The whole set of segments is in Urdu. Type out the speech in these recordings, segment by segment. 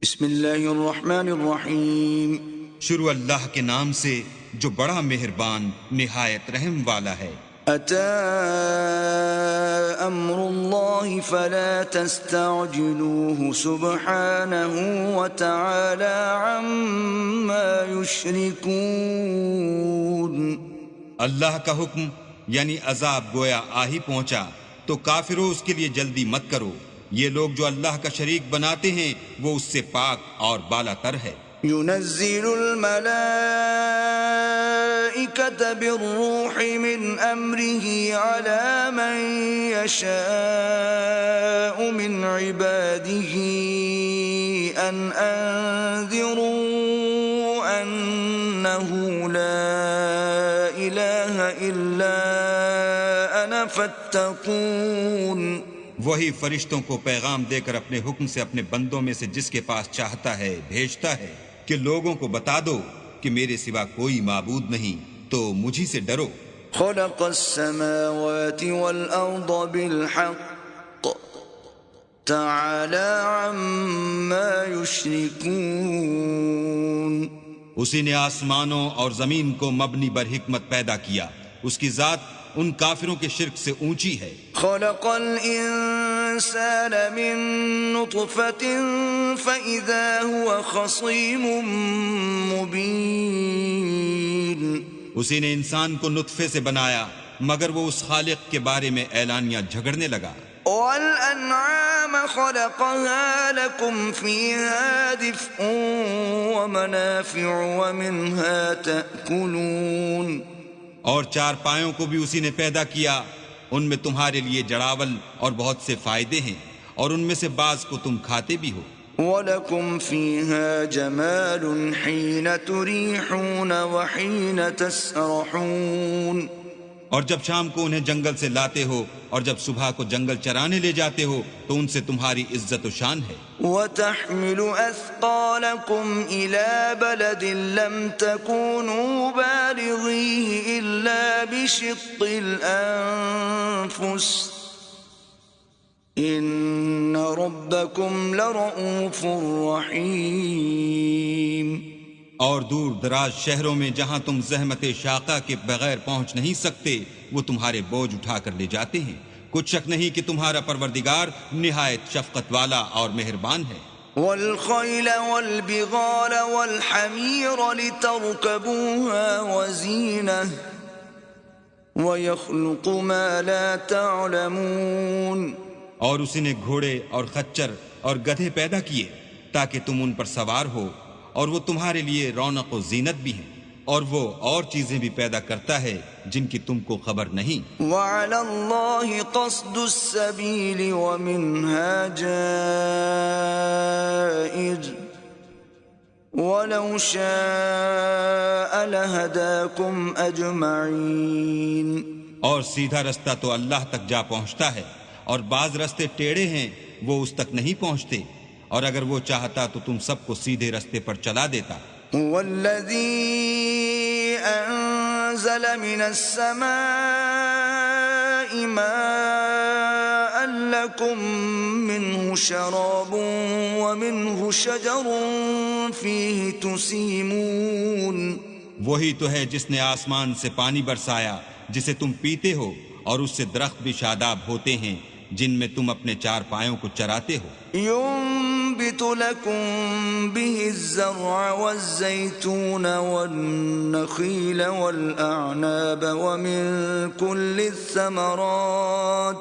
بسم اللہ الرحمن الرحیم۔ شروع اللہ کے نام سے جو بڑا مہربان نہایت رحم والا ہے۔ اتی امر اللہ فلا تستعجلوه سبحانہ وتعالی عما یشرکون۔ اللہ کا حکم یعنی عذاب گویا آ ہی پہنچا تو کافروں اس کے لیے جلدی مت کرو، یہ لوگ جو اللہ کا شریک بناتے ہیں وہ اس سے پاک اور بالا تر ہے۔ ينزل الملائكة بالروح من أمره على من يشاء من عباده أن أنذروا أنه لا إله إلا أنا فاتقون۔ وہی فرشتوں کو پیغام دے کر اپنے حکم سے اپنے بندوں میں سے جس کے پاس چاہتا ہے بھیجتا ہے کہ لوگوں کو بتا دو کہ میرے سوا کوئی معبود نہیں تو مجھی سے ڈرو۔ خلق السماوات والأرض بالحق تعالى عما يشركون۔ اسی نے آسمانوں اور زمین کو مبنی بر حکمت پیدا کیا، اس کی ذات ان کافروں کے شرک سے اونچی ہے۔ خلق الانسان من نطفة فإذا هو خصيم مبين۔ اسی نے انسان کو نطفے سے بنایا مگر وہ اس خالق کے بارے میں اعلانیہ جھگڑنے لگا۔ والأنعام خلقها لكم فيها دفء ومنافع ومنها تأكلون۔ اور چار پایوں کو بھی اسی نے پیدا کیا، ان میں تمہارے لیے جڑاول اور بہت سے فائدے ہیں اور ان میں سے بعض کو تم کھاتے بھی ہو۔ وَلَكُمْ فِيهَا جَمَالٌ حِينَ تُرِيحُونَ وَحِينَ تَسْرَحُونَ۔ اور جب شام کو انہیں جنگل سے لاتے ہو اور جب صبح کو جنگل چرانے لے جاتے ہو تو ان سے تمہاری عزت و شان ہے۔ وَتَحْمِلُ أَثْقَالَكُمْ إِلَى بَلَدٍ لَمْ تَكُونُوا بَالِغِيهِ إِلَّا بِشِقِّ الْأَنفُسِ إِنَّ رَبَّكُمْ لَرَءُوفٌ رَحِيمٌ۔ اور دور دراز شہروں میں جہاں تم زحمت شاقہ کے بغیر پہنچ نہیں سکتے وہ تمہارے بوجھ اٹھا کر لے جاتے ہیں، کچھ شک نہیں کہ تمہارا پروردگار نہایت شفقت والا اور مہربان ہے۔ وَالْخَيْلَ وَالْبِغَالَ وَالْحَمِيرَ لِتَرْكَبُوهَا وَزِينَةً وَيَخْلُقُ مَا لَا تَعْلَمُونَ۔ اور اسی نے گھوڑے اور خچر اور گدھے پیدا کیے تاکہ تم ان پر سوار ہو، اور وہ تمہارے لیے رونق و زینت بھی ہیں، اور وہ اور چیزیں بھی پیدا کرتا ہے جن کی تم کو خبر نہیں۔ وَعَلَى اللَّهِ قَصْدُ السَّبِيلِ وَمِنْهَا جَائِرٌ وَلَوْ شَاءَ لَهَدَاكُمْ أَجْمَعِينَ۔ اور سیدھا رستہ تو اللہ تک جا پہنچتا ہے اور بعض رستے ٹیڑھے ہیں وہ اس تک نہیں پہنچتے، اور اگر وہ چاہتا تو تم سب کو سیدھے رستے پر چلا دیتا۔ والذی انزل من السماء ماء لکم منه شراب ومنه شجر فیہ تسیمون۔ وہی تو ہے جس نے آسمان سے پانی برسایا جسے تم پیتے ہو، اور اس سے درخت بھی شاداب ہوتے ہیں جن میں تم اپنے چار پایوں کو چراتے ہو۔ ينبت لكم به الزرع والزيتون والنخيل والأعناب ومن كل الثمرات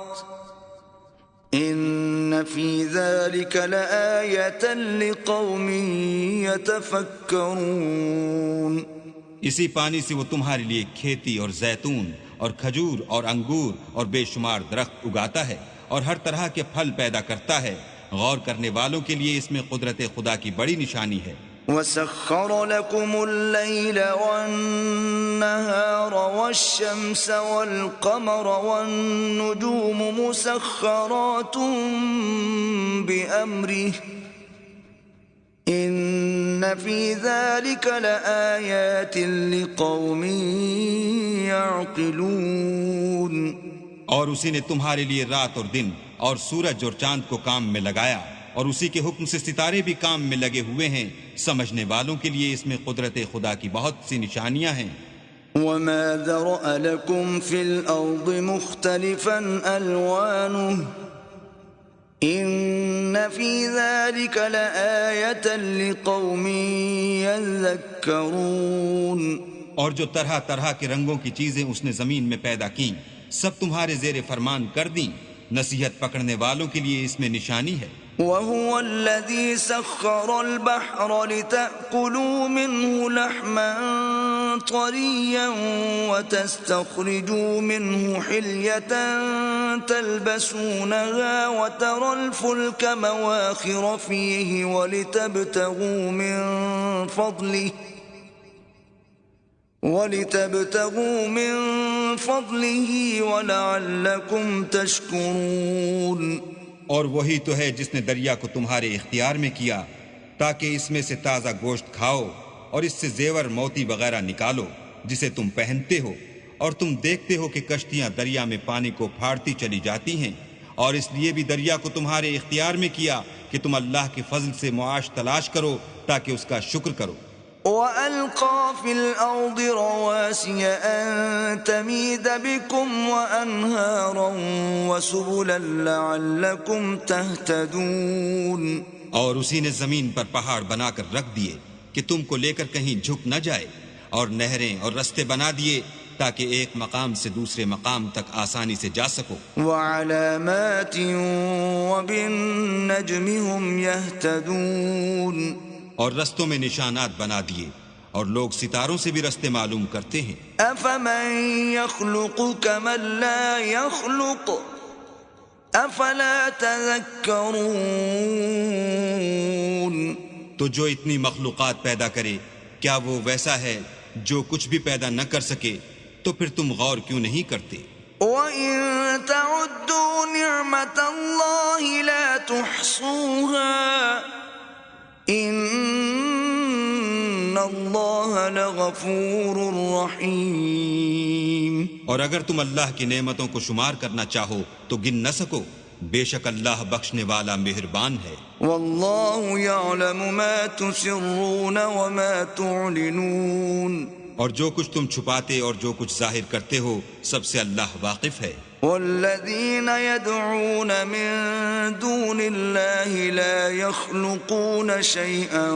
إن في ذلك لآية لقوم يتفكرون۔ اسی پانی سے وہ تمہارے لیے کھیتی اور زیتون اور کھجور اور انگور اور بے شمار درخت اگاتا ہے اور ہر طرح کے پھل پیدا کرتا ہے، غور کرنے والوں کے لیے اس میں قدرت خدا کی بڑی نشانی ہے۔ وَسَخَّرَ لَكُمُ اللَّيْلَ وَالنَّهَارَ وَالشَّمْسَ وَالْقَمَرَ وَالنُّجُومُ مُسَخَّرَاتٌ بِأَمْرِهِ إِنَّ فِي ذَلِكَ لَآيَاتٍ لِقَوْمٍ يَعْقِلُونَ۔ اور اسی نے تمہارے لیے رات اور دن اور سورج اور چاند کو کام میں لگایا اور اسی کے حکم سے ستارے بھی کام میں لگے ہوئے ہیں. سمجھنے والوں کے لیے اس میں قدرت خدا کی بہت سی نشانیاں ہیں. وما ذرأ لكم في الأرض مختلفا ألوانه إن في ذلك لآية لقوم يذكرون. اور جو طرح طرح کے رنگوں کی چیزیں اس نے زمین میں پیدا کیں سب تمہارے زیر فرمان کر دیں. نصیحت پکڑنے والوں کے لیے اس میں نشانی ہے. وهو الذي سخر البحر لتأكلوا منه لحما طريا وتستخرجوا منه حلية تلبسونها وترى الفلك مواخر فيه ولتبتغوا من فضله ولعلكم تشكرون. اور وہی تو ہے جس نے دریا کو تمہارے اختیار میں کیا تاکہ اس میں سے تازہ گوشت کھاؤ اور اس سے زیور موتی وغیرہ نکالو جسے تم پہنتے ہو. اور تم دیکھتے ہو کہ کشتیاں دریا میں پانی کو پھاڑتی چلی جاتی ہیں. اور اس لیے بھی دریا کو تمہارے اختیار میں کیا کہ تم اللہ کے فضل سے معاش تلاش کرو تاکہ اس کا شکر کرو. وَأَلْقَى فِي الْأَرْضِ رَوَاسِيَ أَن تَمِيدَ بِكُمْ وَأَنْهَارًا وَسُبُلًا لَعَلَّكُمْ تَهْتَدُونَ. اور اسی نے زمین پر پہاڑ بنا کر رکھ دیے کہ تم کو لے کر کہیں جھک نہ جائے، اور نہریں اور رستے بنا دیے تاکہ ایک مقام سے دوسرے مقام تک آسانی سے جا سکو. وَعَلَامَاتٍ وَبِالنَّجْمِ هُمْ يَهْتَدُونَ. اور رستوں میں نشانات بنا دیے اور لوگ ستاروں سے بھی رستے معلوم کرتے ہیں. أَفَمَن يَخْلُقُ كَمَن لَّا يَخْلُقُ أَفَلَا تَذَكَّرُونَ. تو جو اتنی مخلوقات پیدا کرے کیا وہ ویسا ہے جو کچھ بھی پیدا نہ کر سکے؟ تو پھر تم غور کیوں نہیں کرتے؟ وَإِن تَعُدُّوا نِعْمَةَ اللَّهِ لَا تُحْصُوهَا إِنَّ اللَّهَ لَغَفُورٌ رَحِيمٌ. اور اگر تم اللہ کی نعمتوں کو شمار کرنا چاہو تو گن نہ سکو، بے شک اللہ بخشنے والا مہربان ہے. وَاللَّهُ يَعْلَمُ مَا تُسِرُّونَ وَمَا تُعْلِنُونَ. اور جو کچھ تم چھپاتے اور جو کچھ ظاہر کرتے ہو سب سے اللہ واقف ہے. وَالَّذِينَ يَدْعُونَ مِن دُونِ اللَّهِ لَا يَخْلُقُونَ شَيْئًا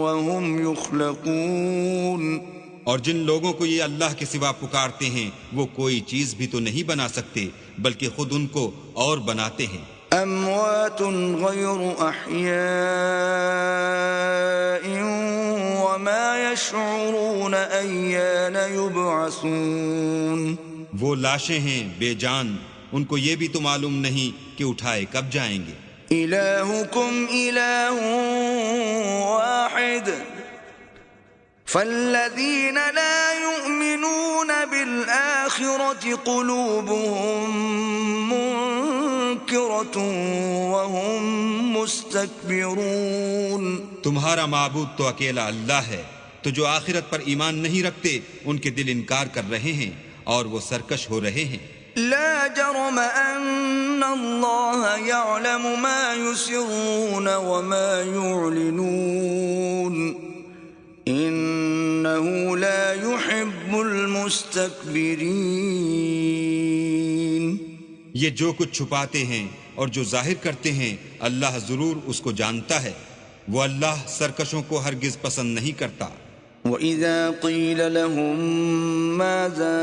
وَهُمْ يُخْلَقُونَ. اور جن لوگوں کو یہ اللہ کے سوا پکارتے ہیں وہ کوئی چیز بھی تو نہیں بنا سکتے بلکہ خود ان کو اور بناتے ہیں. أَمْوَاتٌ غَيْرُ أَحْيَاءٍ وَمَا يَشْعُرُونَ أَيَّانَ يُبْعَثُونَ. وہ لاشیں ہیں بے جان، ان کو یہ بھی تو معلوم نہیں کہ اٹھائے کب جائیں گے. إِلَٰهُكُمْ إِلَٰهٌ وَاحِدٌ فَالَّذِينَ لَا يُؤْمِنُونَ بِالْآخِرَةِ قُلُوبُهُم مُنكِرَةٌ وَهُم مُسْتَكْبِرُونَ. تمہارا معبود تو اکیلا اللہ ہے، تو جو آخرت پر ایمان نہیں رکھتے ان کے دل انکار کر رہے ہیں اور وہ سرکش ہو رہے ہیں. لا جرم أن الله يعلم ما يسرون وما يعلنون إنه لا يحب المستكبرين. یہ جو کچھ چھپاتے ہیں اور جو ظاہر کرتے ہیں اللہ ضرور اس کو جانتا ہے، وہ اللہ سرکشوں کو ہرگز پسند نہیں کرتا. وَإِذَا قِيلَ لَهُم مَّاذَا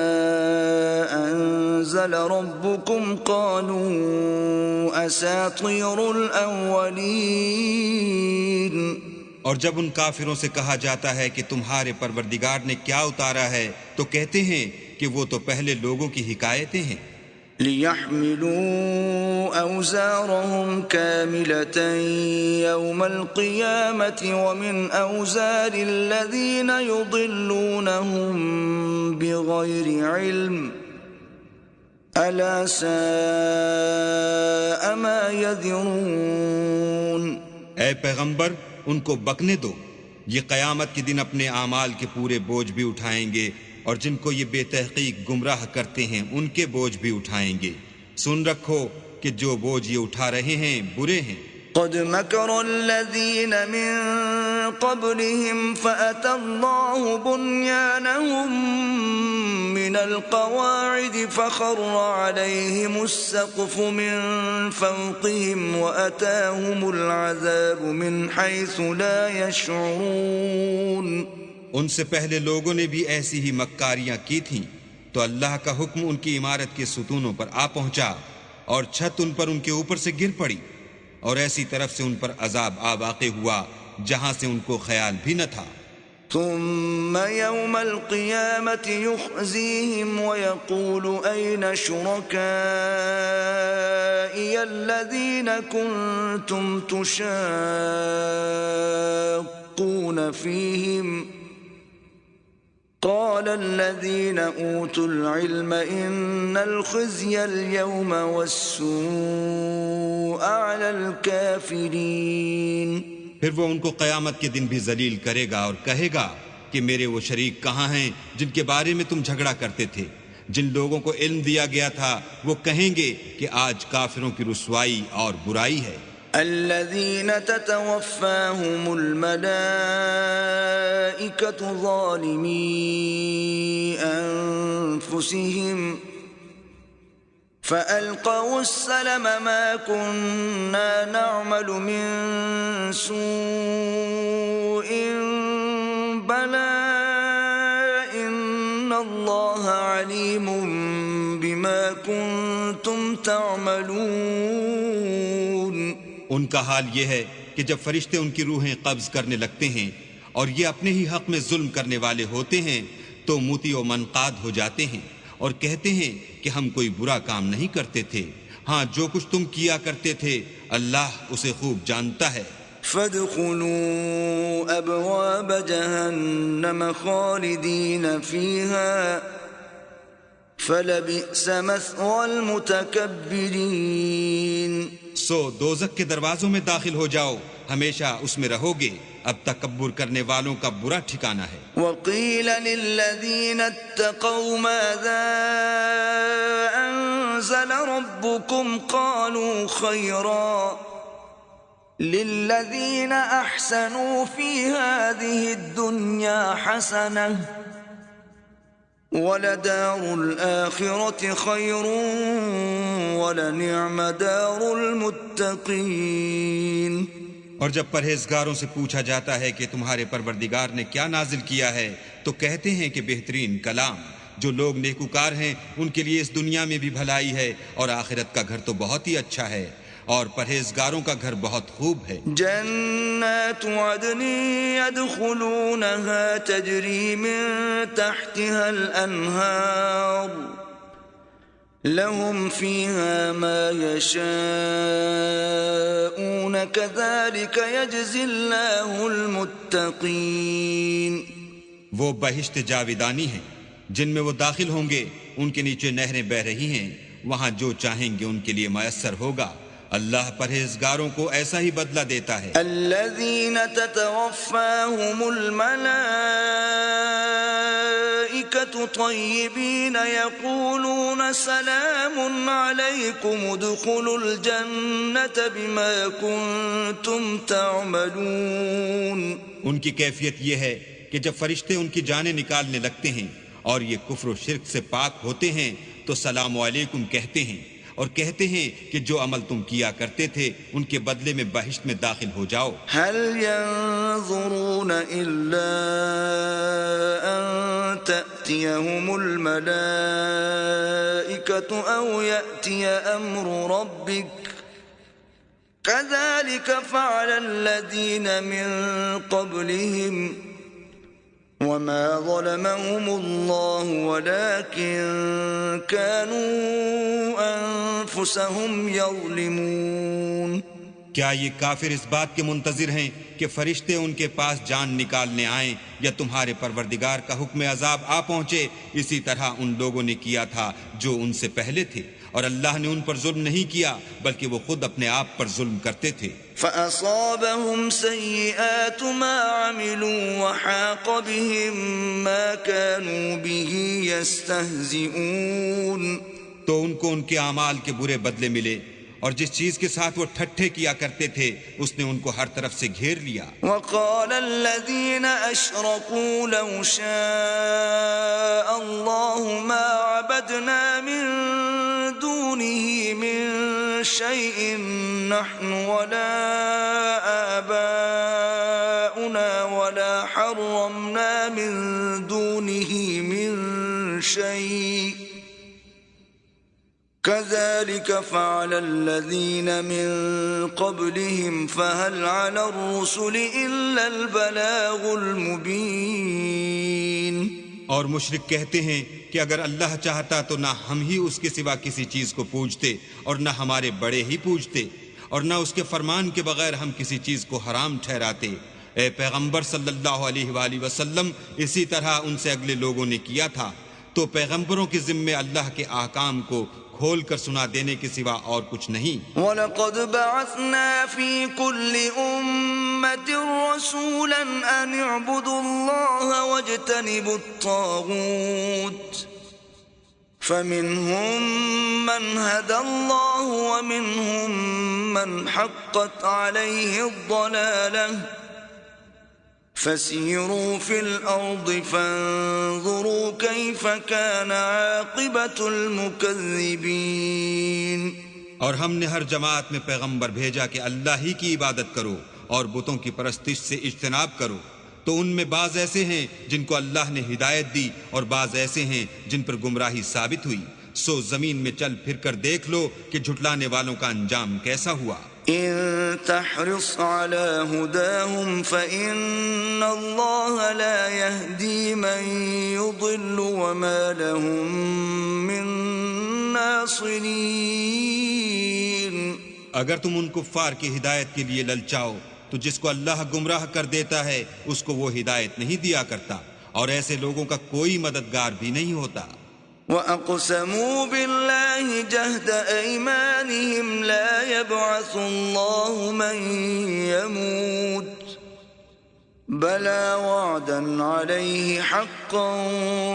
أَنزَلَ رَبُّكُمْ قَالُوا أَسَاطِيرُ الْأَوَّلِينَ. اور جب ان کافروں سے کہا جاتا ہے کہ تمہارے پروردگار نے کیا اتارا ہے تو کہتے ہیں کہ وہ تو پہلے لوگوں کی حکایتیں ہیں. لِيَحْمِلُوا أَوْزَارَهُمْ كَامِلَةً يَوْمَ الْقِيَامَةِ وَمِنْ أَوْزَارِ الَّذِينَ يُضِلُّونَهُمْ بِغَيْرِ عِلْمٍ أَلَا سَاءَ مَا يَذِرُونَ. اے پیغمبر ان کو بکنے دو، یہ قیامت کے دن اپنے اعمال کے پورے بوجھ بھی اٹھائیں گے اور جن کو یہ بے تحقیق گمراہ کرتے ہیں ان کے بوجھ بھی اٹھائیں گے. سن رکھو کہ جو بوجھ یہ اٹھا رہے ہیں برے ہیں. قد مكر الذين من قبلهم فأتى الله بنيانهم من القواعد فخر عليهم السقف من فوقهم وأتاهم العذاب من حيث لا يشعرون. ان سے پہلے لوگوں نے بھی ایسی ہی مکاریاں کی تھیں تو اللہ کا حکم ان کی عمارت کے ستونوں پر آ پہنچا اور چھت ان پر ان کے اوپر سے گر پڑی، اور ایسی طرف سے ان پر عذاب آ واقع ہوا جہاں سے ان کو خیال بھی نہ تھا. ثم يوم القيامة يخزيهم ويقول أين شركائي الذين كنتم تشاقون فيهم قال الذين أوتوا العلم إن الخزي اليوم والسوء على الكافرين. پھر وہ ان کو قیامت کے دن بھی ذلیل کرے گا اور کہے گا کہ میرے وہ شریک کہاں ہیں جن کے بارے میں تم جھگڑا کرتے تھے. جن لوگوں کو علم دیا گیا تھا وہ کہیں گے کہ آج کافروں کی رسوائی اور برائی ہے. الذين تتوفاهم الملائكة ظالمي أنفسهم فألقوا السلم ما كنا نعمل من سوء بلى إن الله عليم بما كنتم تعملون. ان کا حال یہ ہے کہ جب فرشتے ان کی روحیں قبض کرنے لگتے ہیں اور یہ اپنے ہی حق میں ظلم کرنے والے ہوتے ہیں تو موتی و منقاد ہو جاتے ہیں اور کہتے ہیں کہ ہم کوئی برا کام نہیں کرتے تھے، ہاں جو کچھ تم کیا کرتے تھے اللہ اسے خوب جانتا ہے. فادخلوا ابواب جہنم خالدین فیہا فلبئس مثوى المتکبرین. سو دوزخ کے دروازوں میں داخل ہو جاؤ، ہمیشہ اس میں رہو گے، اب تکبر کرنے والوں کا برا ٹھکانہ ہے. وقیل للذین اتقوا ماذا انزل ربکم قالوا خیرا للذین احسنوا فی هذه الدنیا حسنہ وَلَدَارُ الْآخِرَةِ خَيْرٌ وَلَنِعْمَ دَارُ الْمُتَّقِينَ. اور جب پرہیزگاروں سے پوچھا جاتا ہے کہ تمہارے پروردگار نے کیا نازل کیا ہے تو کہتے ہیں کہ بہترین کلام. جو لوگ نیکوکار ہیں ان کے لیے اس دنیا میں بھی بھلائی ہے اور آخرت کا گھر تو بہت ہی اچھا ہے اور پرہیزگاروں کا گھر بہت خوب ہے. جنات عدن يدخلونها تجری من تحتها الانہار لهم فيها ما يشاءون كذلك يجزي الله المتقين. وہ بہشت جاویدانی ہیں جن میں وہ داخل ہوں گے، ان کے نیچے نہریں بہ رہی ہیں، وہاں جو چاہیں گے ان کے لیے میسر ہوگا. اللہ پرہیزگاروں کو ایسا ہی بدلہ دیتا ہے. الذین تتوفاہم الملائکۃ طیبین یقولون سلام علیکم ادخلوا الجنۃ بما کنتم تعملون. ان کی کیفیت یہ ہے کہ جب فرشتے ان کی جانیں نکالنے لگتے ہیں اور یہ کفر و شرک سے پاک ہوتے ہیں تو سلام علیکم کہتے ہیں اور کہتے ہیں کہ جو عمل تم کیا کرتے تھے ان کے بدلے میں بہشت میں داخل ہو جاؤ. هل ينظرون الا ان تأتيهم الملائكة او يأتي امر ربك كذلك فعل الذين من قبلهم وما ظلمهم الله ولكن كانوا انفسهم يظلمون. کیا یہ کافر اس بات کے منتظر ہیں کہ فرشتے ان کے پاس جان نکالنے آئیں یا تمہارے پروردگار کا حکم عذاب آ پہنچے؟ اسی طرح ان لوگوں نے کیا تھا جو ان سے پہلے تھے اور اللہ نے ان پر ظلم نہیں کیا بلکہ وہ خود اپنے آپ پر ظلم کرتے تھے. فَأَصَابَهُمْ سَيِّئَاتُ مَا عَمِلُوا وَحَاقَ بِهِمْ مَا كَانُوا بِهِ يَسْتَهْزِئُونَ. تو ان کو ان کے اعمال کے برے بدلے ملے اور جس چیز کے ساتھ وہ ٹھٹھے کیا کرتے تھے اس نے ان کو ہر طرف سے گھیر لیا. وقال الذين أشركوا لو شاء الله ما عبدنا من دونه من شيء نحن ولا آباؤنا ولا حرمنا من دونه من شيء كذلك فعل الذين من قبلهم فهل على الرسل إلا البلاغ المبين. اور مشرک کہتے ہیں کہ اگر اللہ چاہتا تو نہ ہم ہی اس کے سوا کسی چیز کو پوجتے اور نہ ہمارے بڑے ہی پوجتے اور نہ اس کے فرمان کے بغیر ہم کسی چیز کو حرام ٹھہراتے. اے پیغمبر صلی اللہ علیہ وآلہ وسلم اسی طرح ان سے اگلے لوگوں نے کیا تھا. تو پیغمبروں کے ذمے اللہ کے احکام کو کھول کر سنا دینے کے سوا اور کچھ نہیں. وَلَقَدْ بَعَثْنَا فِي كُلِّ أُمَّةٍ رَسُولًا أَنِ اعْبُدُوا اللَّهَ وَاجْتَنِبُوا الطَّاغُوتَ فَمِنْهُمْ مَنْ هَدَى اللَّهُ وَمِنْهُمْ مَنْ حَقَّتْ عَلَيْهِ الضَّلَالَةُ فسيروا في الأرض فانظروا كيف كان عاقبة المكذبين. اور ہم نے ہر جماعت میں پیغمبر بھیجا کہ اللہ ہی کی عبادت کرو اور بتوں کی پرستش سے اجتناب کرو. تو ان میں بعض ایسے ہیں جن کو اللہ نے ہدایت دی اور بعض ایسے ہیں جن پر گمراہی ثابت ہوئی. سو زمین میں چل پھر کر دیکھ لو کہ جھٹلانے والوں کا انجام کیسا ہوا. إن تحرص على هداهم فإن الله لا يهدي من يضل وما لهم من ناصرين. اگر تم ان کفار کی ہدایت کے لیے للچاؤ تو جس کو اللہ گمراہ کر دیتا ہے اس کو وہ ہدایت نہیں دیا کرتا اور ایسے لوگوں کا کوئی مددگار بھی نہیں ہوتا. وَأَقْسَمُوا بِاللَّهِ جَهْدَ أَيْمَانِهِمْ لَا يَبْعَثُ اللَّهُ مَن يَمُوتُ بَلَى وَعْدًا عَلَيْهِ حَقًّا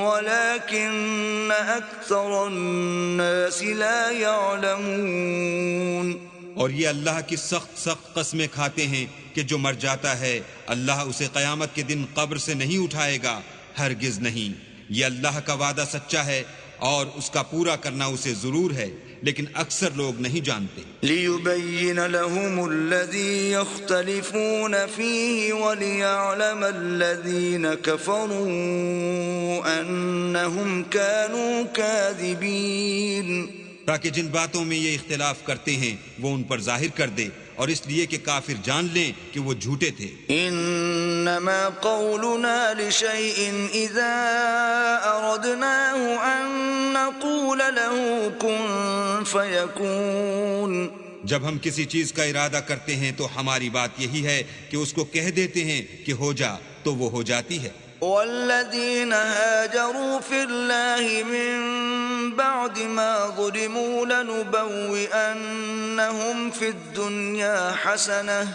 وَلَكِنَّ أَكْثَرَ النَّاسِ لَا يَعْلَمُونَ. اور یہ اللہ کی سخت قسمیں کھاتے ہیں کہ جو مر جاتا ہے اللہ اسے قیامت کے دن قبر سے نہیں اٹھائے گا. ہرگز نہیں. یہ اللہ کا وعدہ سچا ہے اور اس کا پورا کرنا اسے ضرور ہے لیکن اکثر لوگ نہیں جانتے. لِيُبَيِّنَ لَهُمُ الَّذِي يَخْتَلِفُونَ فِيهِ وَلِيَعْلَمَ الَّذِينَ كَفَرُوا أَنَّهُمْ كَانُوا كَاذِبِينَ. تاکہ جن باتوں میں یہ اختلاف کرتے ہیں وہ ان پر ظاہر کر دے اور اس لیے کہ کافر جان لیں کہ وہ جھوٹے تھے. انما قولنا لشيء اذا اردناه ان نقول له كن فيكون. جب ہم کسی چیز کا ارادہ کرتے ہیں تو ہماری بات یہی ہے کہ اس کو کہہ دیتے ہیں کہ ہو جا تو وہ ہو جاتی ہے. والذين هاجروا في الله من بعد ما ظلموا لنبوئنهم في الدنيا حسنة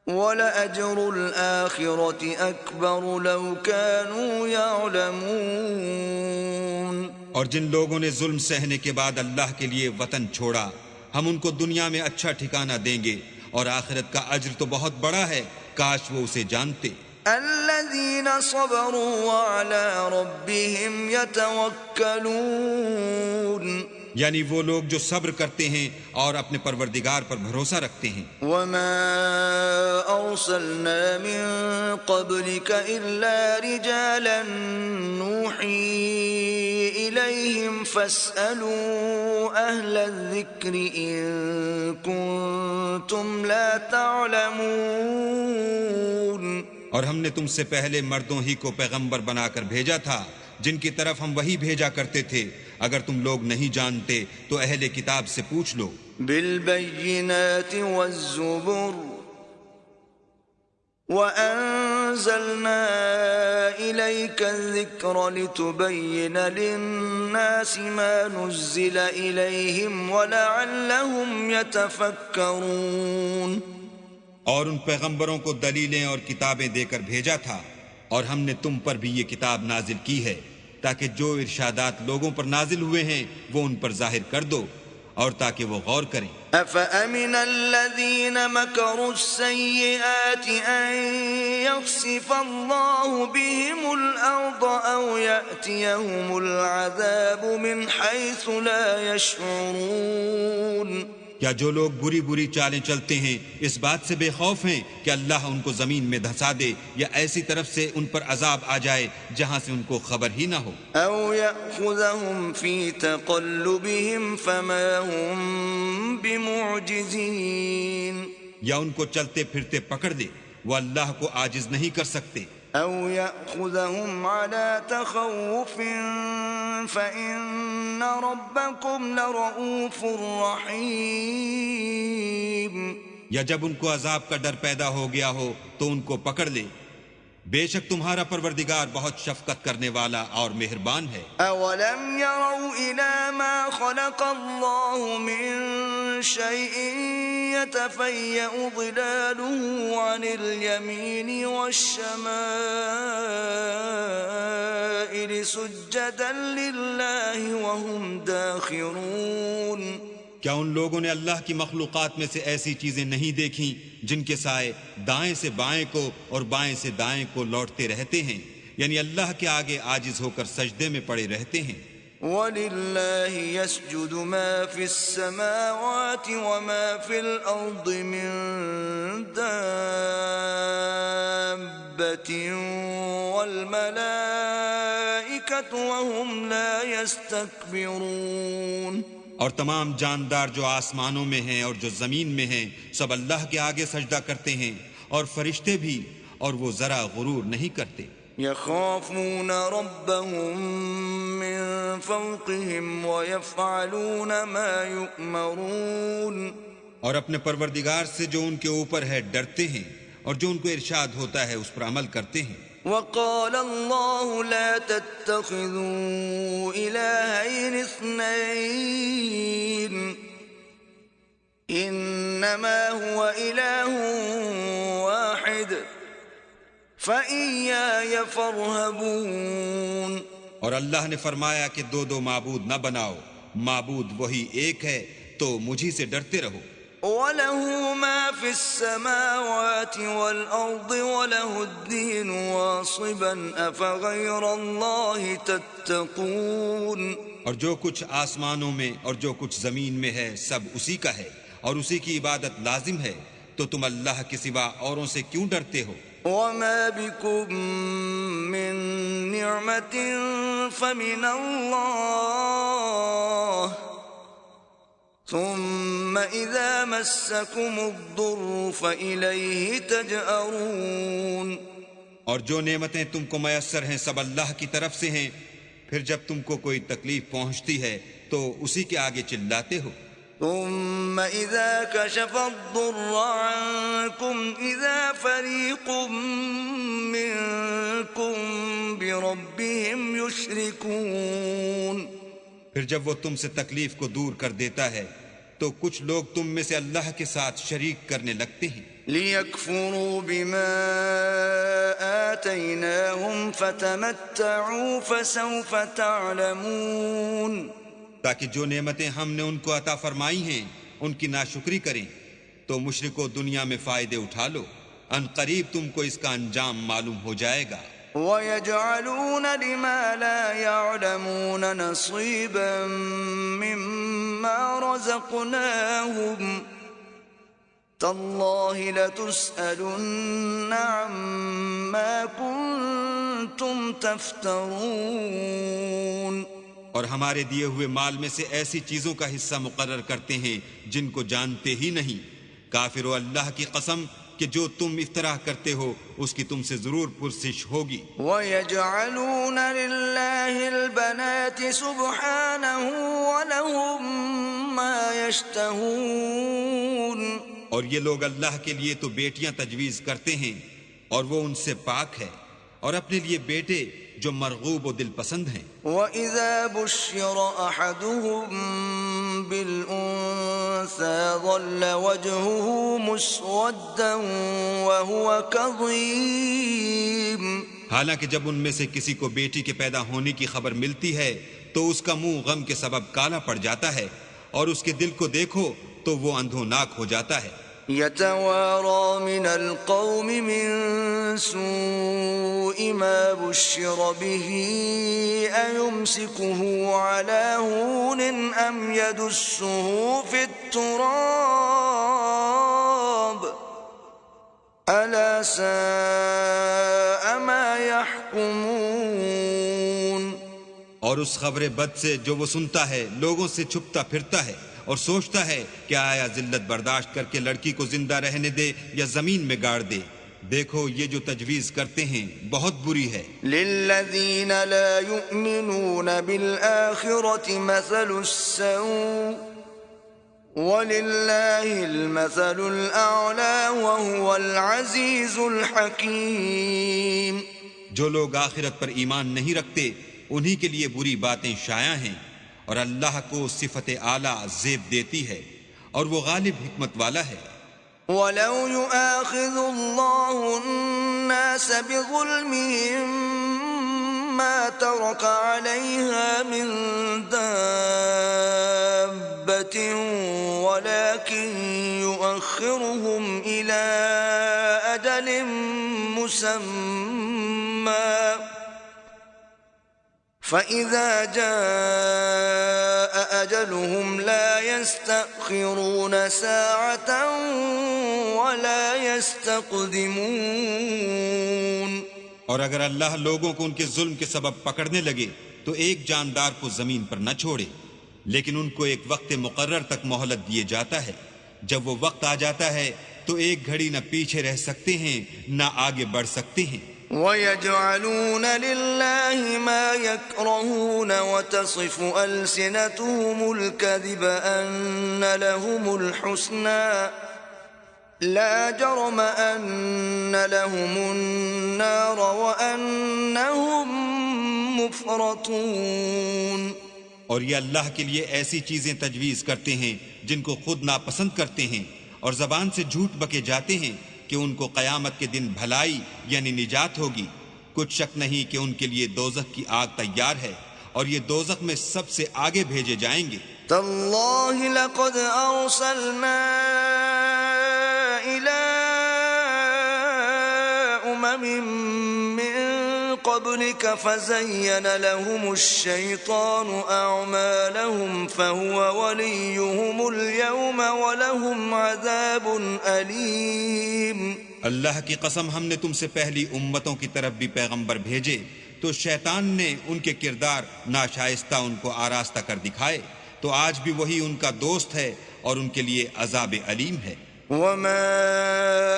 ولأجر الآخرة أكبر لو كانوا يعلمون. اور جن لوگوں نے ظلم سہنے کے بعد اللہ کے لیے وطن چھوڑا ہم ان کو دنیا میں اچھا ٹھکانہ دیں گے اور آخرت کا اجر تو بہت بڑا ہے کاش وہ اسے جانتے. الذين صبروا وعلى ربهم يتوكلون. یعنی وہ لوگ جو صبر کرتے ہیں اور اپنے پروردگار پر بھروسہ رکھتے ہیں. وما ارسلنا من قبلك الا رجالا نوحي اليهم فاسالوا اهل الذكر ان كنتم لا تعلمون. اور ہم نے تم سے پہلے مردوں ہی کو پیغمبر بنا کر بھیجا تھا جن کی طرف ہم وہی بھیجا کرتے تھے. اگر تم لوگ نہیں جانتے تو اہل کتاب سے پوچھ لو. بالبينات والزبر وأنزلنا إليك الذكر لتبين للناس ما نزل إليهم ولعلهم يتفكرون. اور ان پیغمبروں کو دلیلیں اور کتابیں دے کر بھیجا تھا اور ہم نے تم پر بھی یہ کتاب نازل کی ہے تاکہ جو ارشادات لوگوں پر نازل ہوئے ہیں وہ ان پر ظاہر کر دو اور تاکہ وہ غور کریں۔ أفأمن الذين مكروا السيئات أن يخسف الله بهم الأرض أو يأتيهم العذاب من حيث لا يشعرون؟ کیا جو لوگ بری بری چالیں چلتے ہیں اس بات سے بے خوف ہیں کہ اللہ ان کو زمین میں دھسا دے یا ایسی طرف سے ان پر عذاب آ جائے جہاں سے ان کو خبر ہی نہ ہو؟ أو يأخذهم في تقلبهم فما هم بمعجزين، یا ان کو چلتے پھرتے پکڑ دے، وہ اللہ کو عاجز نہیں کر سکتے۔ أو يأخذهم على تخوف فإن ربكم لرؤوف رحيم، یا جب ان کو عذاب کا ڈر پیدا ہو گیا ہو تو ان کو پکڑ لے، بے شک تمہارا پروردگار بہت شفقت کرنے والا اور مہربان ہے۔ أولم يروا إلى ما خلق الله من شيء يتفيأ ظلاله عن اليمين والشمائل سجدا لله وهم داخرون؟ کیا ان لوگوں نے اللہ کی مخلوقات میں سے ایسی چیزیں نہیں دیکھیں جن کے سائے دائیں سے بائیں کو اور بائیں سے دائیں کو لوٹتے رہتے ہیں، یعنی اللہ کے آگے عاجز ہو کر سجدے میں پڑے رہتے ہیں۔ وَلِلَّهِ يَسْجُدُ مَا فِي السَّمَاوَاتِ وَمَا فِي الْأَرْضِ مِن دَابَّةٍ وَالْمَلَائِكَةُ وَهُمْ لَا يَسْتَكْبِرُونَ۔ اور تمام جاندار جو آسمانوں میں ہیں اور جو زمین میں ہیں سب اللہ کے آگے سجدہ کرتے ہیں، اور فرشتے بھی، اور وہ ذرا غرور نہیں کرتے۔ يخافون ربهم من فوقهم ويفعلون ما يؤمرون، اور اپنے پروردگار سے جو ان کے اوپر ہے ڈرتے ہیں، اور جو ان کو ارشاد ہوتا ہے اس پر عمل کرتے ہیں۔ وقال الله لا تتخذوا إلهين اثنين إنما هو إله واحد فإياي فارهبون۔ اور اللہ نے فرمایا کہ دو دو معبود نہ بناؤ، معبود وہی ایک ہے تو مجھی سے ڈرتے رہو۔ وَلَهُ مَا فِي السَّمَاوَاتِ وَالْأَرْضِ وَلَهُ الدِّينُ وَاصِبًا أَفَغَيْرَ اللَّهِ تَتَّقُونَ۔ اور جو کچھ آسمانوں میں اور جو کچھ زمین میں ہے سب اسی کا ہے، اور اسی کی عبادت لازم ہے، تو تم اللہ کے سوا اوروں سے کیوں ڈرتے ہو؟ وَمَا بِكُم مِّن نِّعْمَةٍ فَمِنَ اللَّهِ ثم اذا مسكم الضر فإليه تجأرون۔ اور جو نعمتیں تم کو میسر ہیں سب اللہ کی طرف سے ہیں، پھر جب تم کو کوئی تکلیف پہنچتی ہے تو اسی کے آگے چلاتے ہو۔ ثم اذا كشف الضر عنكم اذا فريق منكم بربهم يشركون۔ پھر جب وہ تم سے تکلیف کو دور کر دیتا ہے تو کچھ لوگ تم میں سے اللہ کے ساتھ شریک کرنے لگتے ہیں۔ لِيَكْفُرُوا بِمَا آتَيْنَاهُمْ فَتَمَتَّعُوا فَسَوْفَ تَعْلَمُونَ۔ تاکہ جو نعمتیں ہم نے ان کو عطا فرمائی ہیں ان کی ناشکری کریں تو مشرکو دنیا میں فائدے اٹھا لو، ان قریب تم کو اس کا انجام معلوم ہو جائے گا۔ وَيَجْعَلُونَ لِمَا لَا يَعْلَمُونَ نَصِيبًا مِّمَّا رَزَقْنَاهُمْ تَاللَّهِ لَتُسْأَلُنَّ عَمَّا كُنتُمْ تَفْتَرُونَ۔ اور ہمارے دیے ہوئے مال میں سے ایسی چیزوں کا حصہ مقرر کرتے ہیں جن کو جانتے ہی نہیں۔ کافرو اللہ کی قسم کہ جو تم افطراح کرتے ہو اس کی تم سے ضرور پرسش ہوگی۔ وَيَجْعَلُونَ لِلَّهِ الْبَنَاتِ سُبْحَانَهُ وَلَهُم مَّا يَشْتَهُونَ۔ اور یہ لوگ اللہ کے لیے تو بیٹیاں تجویز کرتے ہیں اور وہ ان سے پاک ہے، اور اپنے لیے بیٹے جو مرغوب و دل پسند ہیں۔ وَإِذَا بُشِّرَ أَحَدُهُم بِالْأُنثَىٰ ظَلَّ وَجْهُهُ مُسْوَدًّا وَهُوَ كَظِيمٌ۔ حالانکہ جب ان میں سے کسی کو بیٹی کے پیدا ہونے کی خبر ملتی ہے تو اس کا منہ غم کے سبب کالا پڑ جاتا ہے، اور اس کے دل کو دیکھو تو وہ اندھوناک ہو جاتا ہے. يتوارى من القوم من سوء ما بشر به أيمسكه على هون أم يدسه في التراب ألا ساء ما يحكمون. اور اس خبر بد سے جو وہ سنتا ہے لوگوں سے چھپتا پھرتا ہے اور سوچتا ہے کہ آیا ذلت برداشت کر کے لڑکی کو زندہ رہنے دے یا زمین میں گاڑ دے. دیکھو یہ جو تجویز کرتے ہیں بہت بری ہے. للذین لا یؤمنون بالآخرة مثل السوء وللہ المثل الأعلی وهو العزیز الحکیم. جو لوگ آخرت پر ایمان نہیں رکھتے انہی کے لیے بری باتیں شائع ہیں، اور اللہ کو صفت اعلیٰ زیب دیتی ہے اور وہ غالب حکمت والا ہے. وَلَوْ يُؤَاخِذُ اللَّهُ النَّاسَ بِظُلْمِهِمْ مَا تَرَكَ عَلَيْهَا مِنْ دَابَّةٍ وَلَكِنْ يُؤَخِّرُهُمْ إِلَى أَجَلٍ مُّسَمًّى فَإِذَا جَاءَ أَجَلُهُمْ لَا يَسْتَأْخِرُونَ سَاعَةً وَلَا يَسْتَقْدِمُونَ. اور اگر اللہ لوگوں کو ان کے ظلم کے سبب پکڑنے لگے تو ایک جاندار کو زمین پر نہ چھوڑے، لیکن ان کو ایک وقت مقرر تک مہلت دیے جاتا ہے. جب وہ وقت آ جاتا ہے تو ایک گھڑی نہ پیچھے رہ سکتے ہیں نہ آگے بڑھ سکتے ہیں. وَيَجْعَلُونَ لِلَّهِ مَا يَكْرَهُونَ وَتَصِفُ أَلْسِنَتُهُمُ الْكَذِبَ أَنَّ لَهُمُ الْحُسْنَى لَا جَرَمَ أَنَّ لَهُمُ النَّارَ وَأَنَّهُمْ مُفْرَطُونَ. اور یہ اللہ کے لیے ایسی چیزیں تجویز کرتے ہیں جن کو خود ناپسند کرتے ہیں، اور زبان سے جھوٹ بکے جاتے ہیں کہ ان کو قیامت کے دن بھلائی یعنی نجات ہوگی. کچھ شک نہیں کہ ان کے لیے دوزخ کی آگ تیار ہے، اور یہ دوزخ میں سب سے آگے بھیجے جائیں گے. تاللہ لقد ارسلنا الى امم من قبلك فزين لهم الشيطان اعمالهم فهو وليهم اليوم ولهم عذاب اليم. اللہ کی قسم ہم نے تم سے پہلی امتوں کی طرف بھی پیغمبر بھیجے تو شیطان نے ان کے کردار ناشائستہ ان کو آراستہ کر دکھائے، تو آج بھی وہی ان کا دوست ہے اور ان کے لیے عذاب علیم ہے. وما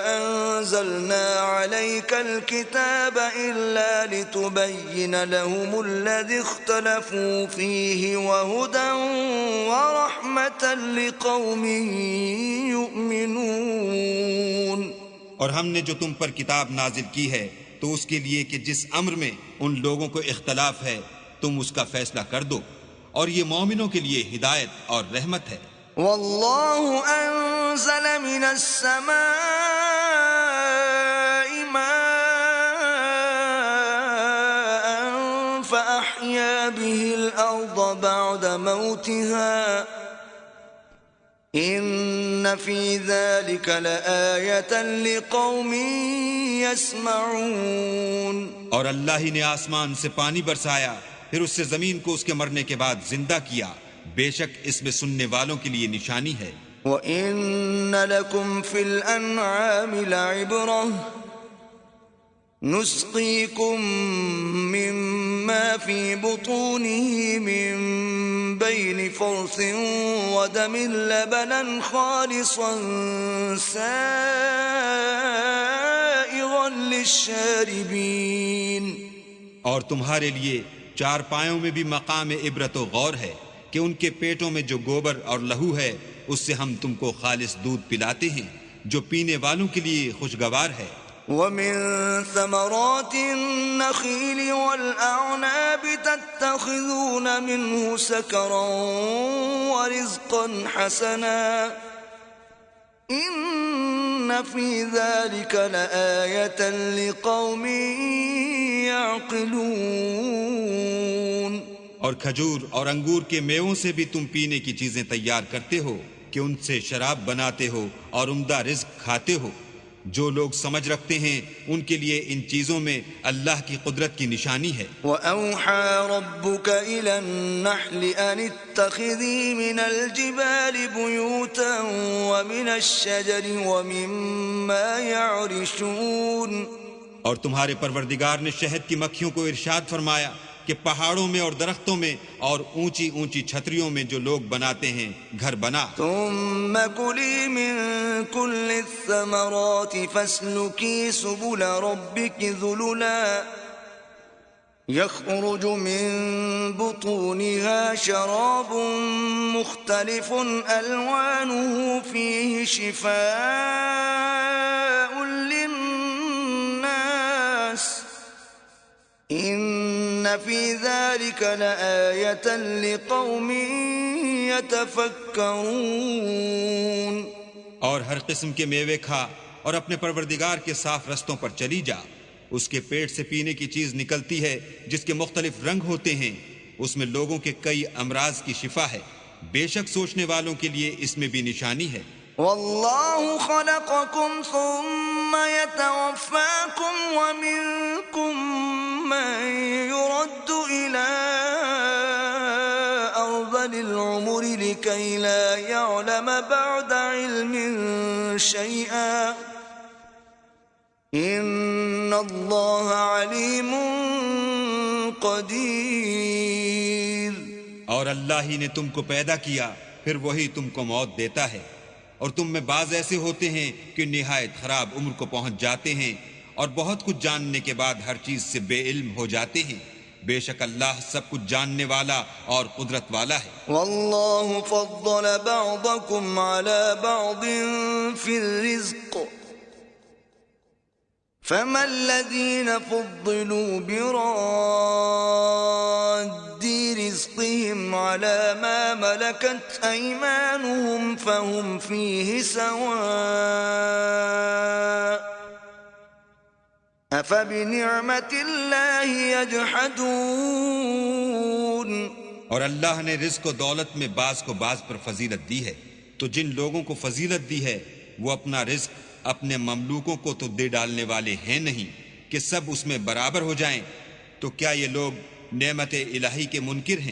انزلنا عليك الكتاب الا لتبين لهم الذي اختلفوا فيه وهدى ورحمة لقوم يؤمنون. اور ہم نے جو تم پر کتاب نازل کی ہے تو اس کے لیے کہ جس امر میں ان لوگوں کو اختلاف ہے تم اس کا فیصلہ کر دو، اور یہ مومنوں کے لیے ہدایت اور رحمت ہے. واللہ انزل من السماء ماء فأحيا به الأرض بعد موتها ان فی ذلک لآیۃ لقوم یسمعون. اور اللہ ہی نے آسمان سے پانی برسایا، پھر اس سے زمین کو اس کے مرنے کے بعد زندہ کیا، بے شک اس میں سننے والوں کے لیے نشانی ہے. وَإِنَّ لَكُمْ فِي الْأَنْعَامِ لَعِبْرَةً نُسْقِيكُم مِّمَّا فِي بُطُونِهِ مِن بَيْنِ فَرْثٍ وَدَمٍ لَبَنًا خَالِصًا سَائِغًا لِلشَّارِبِينَ. اور تمہارے لیے چار پایوں میں بھی مقام عبرت و غور ہے کہ ان کے پیٹوں میں جو گوبر اور لہو ہے اس سے ہم تم کو خالص دودھ پلاتے ہیں جو پینے والوں کے لیے خوشگوار ہے. وَمِن ثَمَرَاتِ النَّخِيلِ وَالْأَعْنَابِ تَتَّخِذُونَ مِنْهُ سَكَرًا وَرِزْقًا حَسَنًا إِنَّ فِي ذَلِكَ لَآيَةً لِقَوْمٍ يَعْقِلُونَ. اور کھجور اور انگور کے میووں سے بھی تم پینے کی چیزیں تیار کرتے ہو کہ ان سے شراب بناتے ہو اور عمدہ رزق کھاتے ہو۔ جو لوگ سمجھ رکھتے ہیں ان کے لیے ان چیزوں میں اللہ کی قدرت کی نشانی ہے۔ وَأَوْحَى رَبُّكَ إِلَى النَّحْلِ أَنِ اتَّخِذِي مِنَ الْجِبَالِ بُيُوتًا وَمِنَ الشَّجَرِ وَمِمَّا يَعْرِشُونَ۔ اور تمہارے پروردگار نے شہد کی مکھیوں کو ارشاد فرمایا کہ پہاڑوں میں اور درختوں میں اور اونچی اونچی چھتریوں میں جو لوگ بناتے ہیں گھر بنا۔ ثم كلي من كل الثمرات فاسلكي سبل ربك ذللا يخرج من بطونها شراب مختلف ألوانه فيه شفاء للناس إن في ذلك لآية لقوم يتفكرون۔ اور ہر قسم کے میوے کھا اور اپنے پروردگار کے صاف رستوں پر چلی جا۔ اس کے پیٹ سے پینے کی چیز نکلتی ہے جس کے مختلف رنگ ہوتے ہیں، اس میں لوگوں کے کئی امراض کی شفا ہے۔ بے شک سوچنے والوں کے لیے اس میں بھی نشانی ہے۔ والله خلقكم ثم يتوفاكم ومنكم من يرد إلى أرذل العمر لكي لا يعلم بعد علم شيئا إن الله عليم قدير۔ اور اللہ ہی نے تم کو پیدا کیا، پھر وہی تم کو موت دیتا ہے، اور تم میں بعض ایسے ہوتے ہیں کہ نہایت خراب عمر کو پہنچ جاتے ہیں اور بہت کچھ جاننے کے بعد ہر چیز سے بے علم ہو جاتے ہیں۔ بے شک اللہ سب کچھ جاننے والا اور قدرت والا ہے۔ والله فضل بعضكم على بعض في الرزق فما الذين فضلوا براد رزقهم على ما ملكت أيمانهم فهم فيه سواء أفبنعمة الله يجحدون۔ اور اللہ نے رزق و دولت میں بعض کو بعض پر فضیلت دی ہے، تو جن لوگوں کو فضیلت دی ہے وہ اپنا رزق اپنے مملوکوں کو تو دے ڈالنے والے ہیں نہیں کہ سب اس میں برابر ہو جائیں، تو کیا یہ لوگ نعمت الہی کے منکر ہیں؟